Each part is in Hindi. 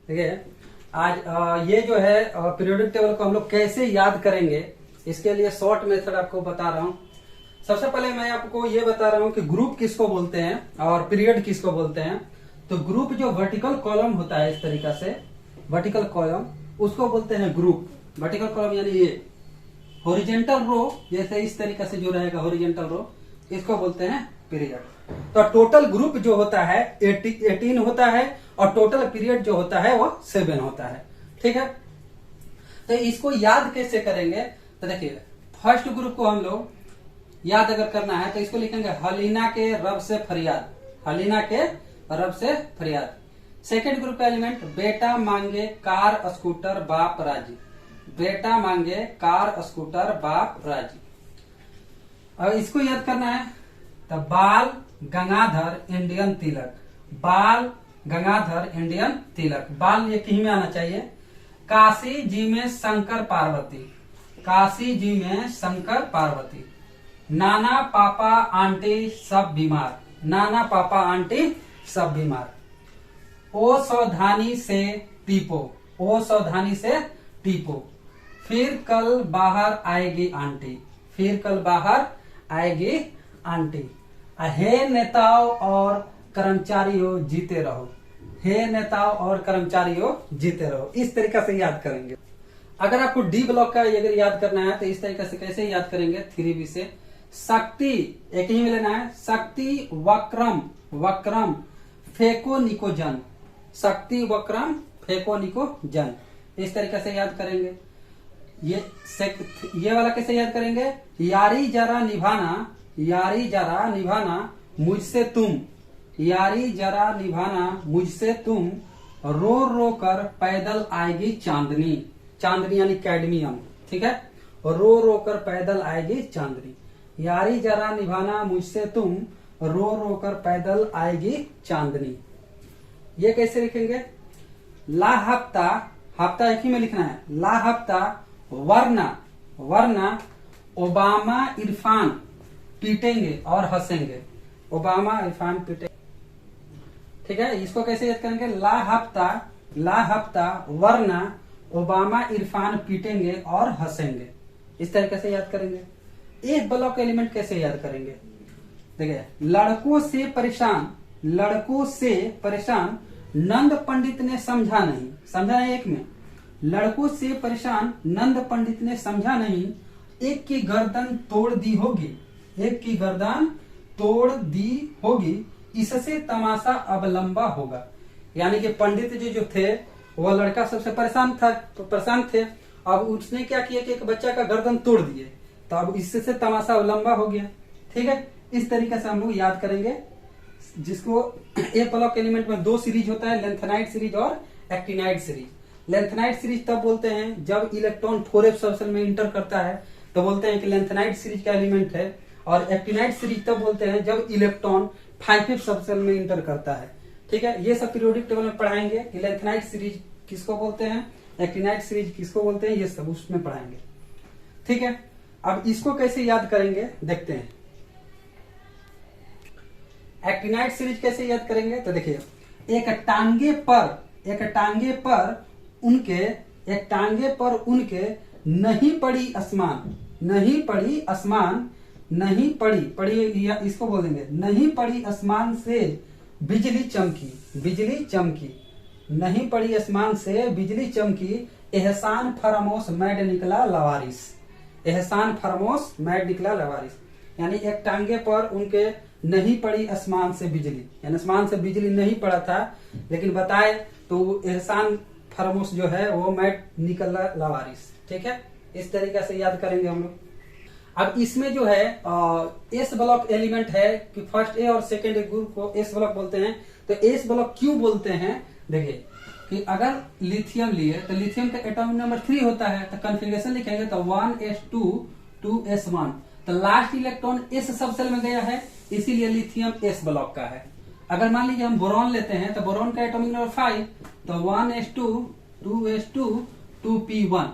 देखिए आज ये जो है पीरियोडिक टेबल को हम लोग कैसे याद करेंगे, इसके लिए शॉर्ट मेथड आपको बता रहा हूँ। सबसे पहले मैं आपको ये बता रहा हूँ कि ग्रुप किसको बोलते हैं और पीरियड किसको बोलते हैं। तो ग्रुप जो वर्टिकल कॉलम होता है, इस तरीका से वर्टिकल कॉलम, उसको बोलते हैं ग्रुप। वर्टिकल कॉलम यानी ये हॉरिजॉन्टल रो, जैसे इस तरीके से जो रहेगा हॉरिजॉन्टल रो, इसको बोलते हैं पीरियड। तो टोटल ग्रुप जो होता है 18 होता है और टोटल पीरियड जो होता है वो 7 होता है। ठीक है, तो इसको याद कैसे करेंगे? तो देखिए फर्स्ट ग्रुप को हम लोग याद अगर करना है तो इसको लिखेंगे हलीना के रब से फरियाद, हलीना के रब से फरियाद। सेकेंड ग्रुप का एलिमेंट बेटा मांगे कार स्कूटर बाप राजी, बेटा मांगे कार स्कूटर बाप राजी। अब इसको याद करना है तो बाल गंगाधर इंडियन तिलक, बाल गंगाधर इंडियन तिलक, बाल ये कहीं में आना चाहिए। काशी जी में शंकर पार्वती, काशी जी में शंकर पार्वती। नाना पापा आंटी सब बीमार, नाना पापा आंटी सब बीमार। ओ सावधानी से टीपो, ओ सावधानी से टीपो। फिर कल बाहर आएगी आंटी, फिर कल बाहर आएगी आंटी। हे नेताओं और कर्मचारियों जीते रहो, हे नेताओं और कर्मचारियों जीते रहो। इस तरीके से याद करेंगे। अगर आपको डी ब्लॉक का अगर याद करना है तो इस तरीके से कैसे याद करेंगे? 3B से शक्ति एक ही में लेना है, शक्ति वक्रम, वक्रम फेको निको जन, शक्ति वक्रम फेको निको जन। इस तरीके से याद करेंगे। ये वाला कैसे याद करेंगे? यारी जरा निभाना, यारी जरा निभाना मुझसे तुम, यारी जरा निभाना मुझसे तुम। रो रो कर पैदल आएगी चांदनी, चांदनी यानी कैडमियम। ठीक है, रो रो कर पैदल आएगी चांदनी। यारी जरा निभाना मुझसे तुम, रो रो कर पैदल आएगी चांदनी। ये कैसे लिखेंगे? ला हफ्ता, हफ्ता एक ही में लिखना है, ला हफ्ता वरना, वरना ओबामा इरफान पीटेंगे और हंसेंगे, ओबामा इरफान पीटेंगे। ठीक है, इसको कैसे याद करेंगे? ला हफ्ता, ला हफ्ता वरना ओबामा इरफान पीटेंगे और हंसेंगे। इस तरीके से याद करेंगे। एक ब्लॉक एलिमेंट कैसे याद करेंगे? देखिए लड़कों से परेशान, लड़कों से परेशान नंद पंडित ने समझा नहीं, समझा नहीं एक में। लड़कों से परेशान नंद पंडित ने समझा नहीं, एक की गर्दन तोड़ दी होगी, एक की गर्दन तोड़ दी होगी, इससे तमाशा अब लंबा होगा। यानी कि पंडित जी जो थे वह लड़का सबसे परेशान था, तो परेशान थे। अब उसने क्या किया कि एक बच्चा का गर्दन तोड़ दिए, तो अब इससे तमाशा लंबा हो गया। ठीक है, इस तरीके से हम लोग याद करेंगे। जिसको एक ब्लॉक एलिमेंट में 2 सीरीज होता है, लेंथेनाइड सीरीज और एक्टिनाइड सीरीज। लेंथेनाइड सीरीज तब बोलते हैं जब इलेक्ट्रॉन 4f सबसेल में इंटर करता है, तो बोलते हैं कि लेंथेनाइड सीरीज का एलिमेंट है। और एक्टिनाइड सीरीज तब बोलते हैं जब इलेक्ट्रॉन 5f सबसेल में इंटर करता है। ठीक है, ये सब पीरियोडिक टेबल में पढ़ाएंगे कि लेंथेनाइड सीरीज किसको बोलते हैं, एक्टिनाइड सीरीज किसको बोलते हैं, ये सब उसमें पढ़ाएंगे। ठीक है, अब इसको कैसे याद करेंगे देखते हैं। एक्टिनाइड सीरीज कैसे याद करेंगे? तो देखिए एक टांगे पर, एक टांगे पर उनके, एक टांगे पर उनके नहीं पड़ी आसमान, नहीं पड़ी आसमान, नहीं पड़ी, पड़ी या इसको बोलेंगे नहीं पड़ी आसमान से बिजली चमकी, बिजली चमकी, नहीं पड़ी आसमान से बिजली चमकी। एहसान फरामोश मैड निकला लवारिस, एहसान फरामोश मैड निकला लवारिस। यानी एक टांगे पर उनके नहीं पड़ी आसमान से बिजली, यानी आसमान से बिजली नहीं पड़ा था, लेकिन बताए तो एहसान फरामोश जो है वो मैड निकला लवारिस। ठीक है, इस तरीके से याद करेंगे हम लोग। अब इसमें जो है एस ब्लॉक एलिमेंट है कि फर्स्ट ए और सेकेंड ग्रुप को एस ब्लॉक बोलते हैं। तो एस ब्लॉक क्यों बोलते हैं? देखिए कि अगर लिथियम लिए तो लिथियम का एटॉमिक नंबर 3 होता है, तो कॉन्फ़िगरेशन लिखेंगे तो 1s2 2s1, तो लास्ट इलेक्ट्रॉन एस सबसेल में गया है, इसीलिए लिथियम एस ब्लॉक का है। अगर मान लीजिए हम बोरॉन लेते हैं तो बोरॉन का एटॉमिक नंबर 5, तो 1s2 2s2 2p1,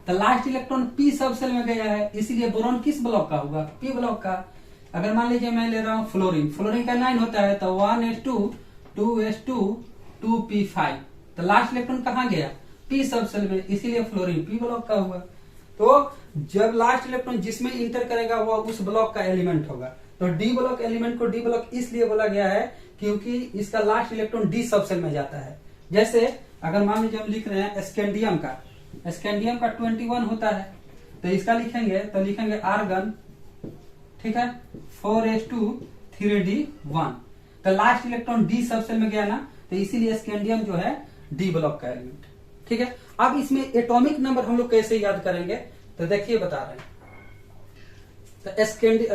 तो लास्ट इलेक्ट्रॉन पी सबसेल में गया है, इसीलिए बोरॉन किस ब्लॉक का होगा? पी ब्लॉक का। अगर मान लीजिए मैं ले रहा हूँ फ्लोरीन, फ्लोरीन का 9 होता है, तो 1s2 2s2 2p5, तो लास्ट इलेक्ट्रॉन कहाँ गया, पी सब सेल में, इसीलिए फ्लोरीन पी ब्लॉक का हुआ। तो जब लास्ट इलेक्ट्रॉन जिसमें इंटर करेगा वो उस ब्लॉक का एलिमेंट होगा। तो डी ब्लॉक एलिमेंट को डी ब्लॉक इसलिए बोला गया है क्योंकि इसका लास्ट इलेक्ट्रॉन डी सब सेल में जाता है। जैसे अगर मान लीजिए हम लिख रहे हैं स्कैंडियम का 21 होता है, तो इसका लिखेंगे तो लिखेंगे आर्गन, ठीक है, 4s2 3d1। तो लास्ट इलेक्ट्रॉन डी सब सेल में गया ना, तो इसीलिए स्कैंडियम जो है डी ब्लॉक का एलिमेंट। ठीक है, अब इसमें एटॉमिक नंबर हम लोग कैसे याद करेंगे, तो देखिए बता रहे हैं। तो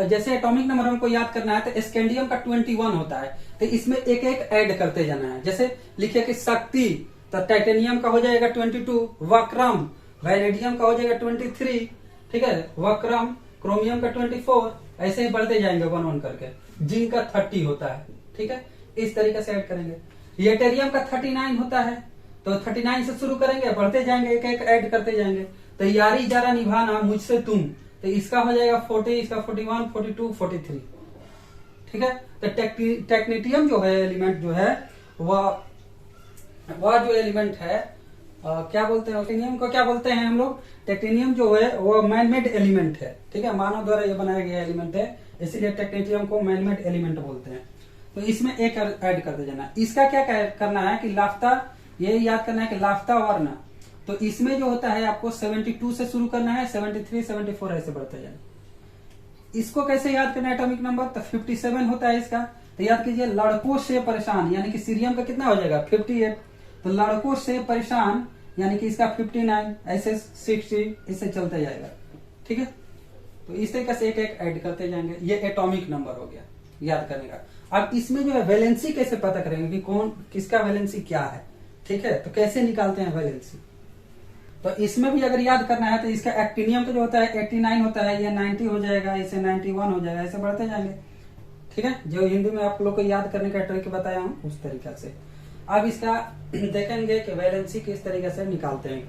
जैसे एटॉमिक नंबर हमको याद करना है तो स्कैंडियम का 21 होता है, तो इसमें एक एक ऐड करते जाना है। जैसे लिखिए कि शक्ति, तो टाइटेनियम का हो जाएगा 22, वक्रम वैनेडियम का हो जाएगा 23, ठीक है, वक्रम क्रोमियम का 24, ऐसे ही बढ़ते जाएंगे 1 1 करके। जिंक का 30 होता है, ठीक है, इस तरीके से ऐड करेंगे। येटेरियम का 39 होता है, तो 39 से शुरू करेंगे, बढ़ते जाएंगे, एक एक ऐड करते जाएंगे। तो यारी जरा निभाना मुझसे तुम, तो इसका हो जाएगा 40, इसका 41, 42, 43, ठीक है। तो टेक्नीटियम जो है एलिमेंट जो है वह जो एलिमेंट है क्या बोलते हैं, टेक्नीनियम को क्या बोलते हैं हम लोग, टेक्नीनियम जो है वो मैनमेड एलिमेंट है, ठीक है, मानव द्वारा ये बनाया गया एलिमेंट है, इसीलिए टेक्नीटियम को मैनमेड एलिमेंट बोलते हैं। तो इसमें एक ऐड करते जाना। इसका क्या करना है कि लाफ्ता, ये याद करना है कि लाफ्ता वर्ण, तो इसमें जो होता है आपको 72 से शुरू करना है, 73, 74 ऐसे बढ़ते जाना। इसको कैसे याद करना है एटॉमिक नंबर, तो 57 होता है इसका। तो याद कीजिए, लड़कों से परेशान, यानी कि सीरियम का कितना हो जाएगा 58, तो लड़कों से परेशान यानी कि इसका 59, ऐसे 60, इससे चलते जाएगा, ठीक है। तो इस तरीके से एक एक ऐड करते जाएंगे, ये एटॉमिक नंबर हो गया याद करने का। अब इसमें जो है वैलेंसी कैसे पता करेंगे कि कौन किसका वैलेंसी क्या है, ठीक है, तो कैसे निकालते हैं वैलेंसी। तो इसमें भी अगर याद करना है तो इसका एक्टिनियम का जो होता है 89 होता है, ये 90 हो जाएगा, इसे 91 हो जाएगा, ऐसे बढ़ते जाएंगे, ठीक है, जो हिंदी में आप लोग को याद करने का ट्रिक बताया हूं उस तरीका से। अब इसका देखेंगे कि वैलेंसी किस तरीके से निकालते हैं।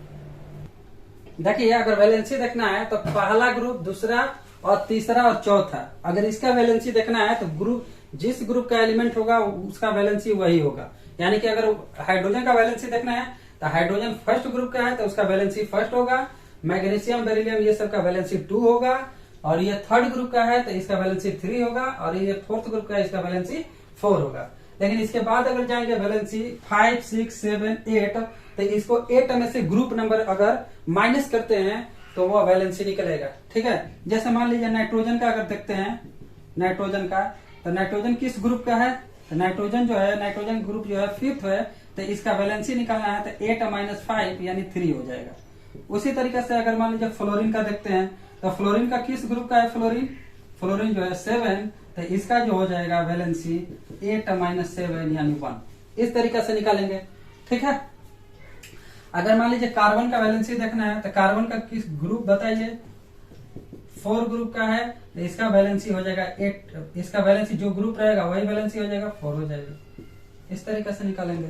देखिए, अगर वैलेंसी देखना है तो पहला ग्रुप, दूसरा और तीसरा और चौथा, अगर इसका वैलेंसी देखना है तो ग्रुप, जिस ग्रुप का एलिमेंट होगा उसका वैलेंसी वही होगा। यानी कि अगर हाइड्रोजन का वैलेंसी देखना है तो हाइड्रोजन फर्स्ट ग्रुप का है तो उसका वैलेंसी फर्स्ट होगा, मैग्नीशियम, बेरिलियम ये सब का वैलेंसी 2 होगा, और ये थर्ड ग्रुप का है तो इसका वैलेंसी 3 होगा, और ये फोर्थ ग्रुप का है इसका वैलेंसी 4 होगा। लेकिन इसके बाद अगर जाएंगे वैलेंसी 5, 6, 7, 8, तो इसको 8 में से ग्रुप नंबर अगर माइनस करते हैं तो वो वैलेंसी निकलेगा, ठीक है। जैसे मान लीजिए नाइट्रोजन का अगर देखते हैं, नाइट्रोजन का, तो नाइट्रोजन किस ग्रुप का है, तो नाइट्रोजन जो है, नाइट्रोजन ग्रुप जो है 5th है, तो इसका वैलेंसी निकालना है तो 8 - 5 यानी 3 हो जाएगा। उसी तरीके से अगर मान लीजिए फ्लोरीन का देखते हैं, तो फ्लोरीन का किस ग्रुप का है, फ्लोरीन जो है 7, तो इसका जो हो जाएगा वैलेंसी 8 - 7 यानी 1। इस तरीके से निकालेंगे, ठीक है। अगर मान लीजिए कार्बन का वैलेंसी देखना है तो कार्बन का किस ग्रुप बताइए, 4 ग्रुप का है, तो इसका वैलेंसी हो जाएगा 8, इसका वैलेंसी जो ग्रुप रहेगा वही वैलेंसी हो जाएगा 4 हो जाएगा। इस तरीके से निकालेंगे,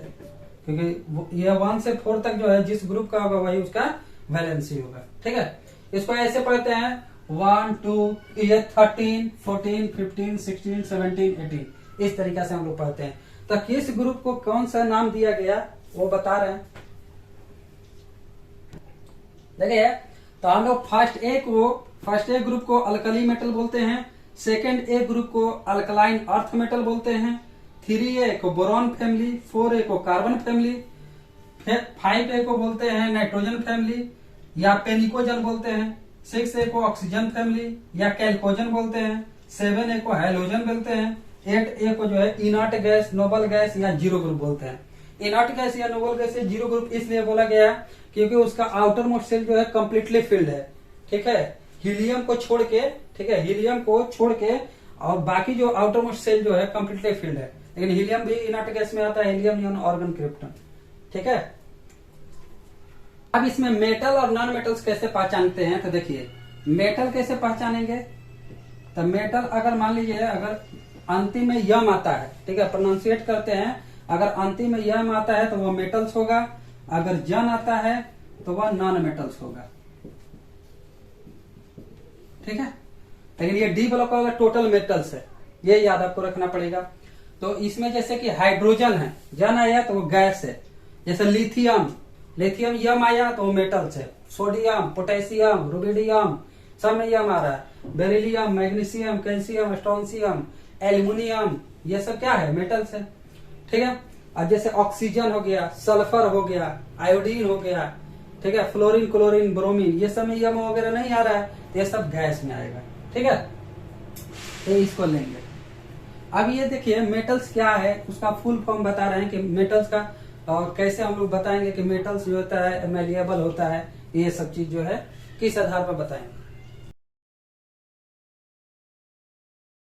क्योंकि ये 1 से 4 तक जो है जिस ग्रुप का होगा वही उसका वैलेंसी होगा, ठीक है। इसको ऐसे पढ़ते हैं 1, 2, ये 13, 14, 15, 16, 17, 18, इस तरीके से हम लोग पढ़ते हैं। तो किस ग्रुप को कौन सा नाम दिया गया वो बता रहे हैं। देखिए, तो हम लोग फर्स्ट ए ग्रुप को अल्कली मेटल बोलते हैं, सेकेंड ए ग्रुप को अल्कलाइन अर्थ मेटल बोलते हैं, 3A को बोरॉन फैमिली, 4A को कार्बन फैमिली, 5A को बोलते हैं नाइट्रोजन फैमिली या पेनिकोजन बोलते हैं, 6A को ऑक्सीजन फैमिली या कैल्कोजन बोलते हैं, 7A को हैलोजन बोलते हैं, 8A को जो है इनर्ट गैस, नोबल गैस या जीरो ग्रुप बोलते हैं। इनर्ट गैस या नोबल गैस या जीरो ग्रुप इसलिए बोला गया क्योंकि उसका आउटर मोस्ट सेल जो है कम्प्लीटली फिल्ड है, ठीक है, हीलियम को छोड़ के, ठीक है, हीलियम को छोड़ के, और बाकी जो आउटर मोस्ट सेल जो है कम्प्लीटली फिल्ड है। लेकिन हीलियम भी इनर्ट गैस में आता है, हीलियम नियॉन ऑर्गन क्रिप्टन, ठीक है। अब इसमें मेटल और नॉन मेटल्स कैसे पहचानते हैं, तो देखिए मेटल कैसे पहचानेंगे, तो मेटल अगर मान लीजिए अगर अंतिम में यम आता है, ठीक है, प्रोनाउंसिएट करते हैं, अगर अंतिम में यम आता है तो वो मेटल्स होगा, अगर जन आता है तो वह नॉन मेटल्स होगा, ठीक है। लेकिन ये डी ब्लॉक वाला टोटल मेटल्स है, ये याद आपको रखना पड़ेगा। तो इसमें जैसे कि हाइड्रोजन है, जन आया तो वो गैस है, जैसे लिथियम, लिथियम यम आया तो मेटल्स है। सोडियम, पोटेशियम, रुबिडियम, सब में यम आ रहा है। Beryllium, magnesium, calcium, strontium, aluminium, ये सब क्या है? मेटल्स है। ठीक है। अब जैसे ऑक्सीजन हो गया, सल्फर हो गया, आयोडीन हो गया, ठीक है, फ्लोरीन, क्लोरीन, ब्रोमीन, ये सब में यम वगैरह नहीं आ रहा है, तो ये सब गैस में आएगा। ठीक है, तो इसको लेंगे। अब ये देखिए मेटल्स क्या है, उसका फुल फॉर्म बता रहे हैं कि मेटल्स का, और कैसे हम लोग बताएंगे कि मेटल्स जो होता है मेलिएबल होता है, ये सब चीज जो है किस आधार पर बताएंगे।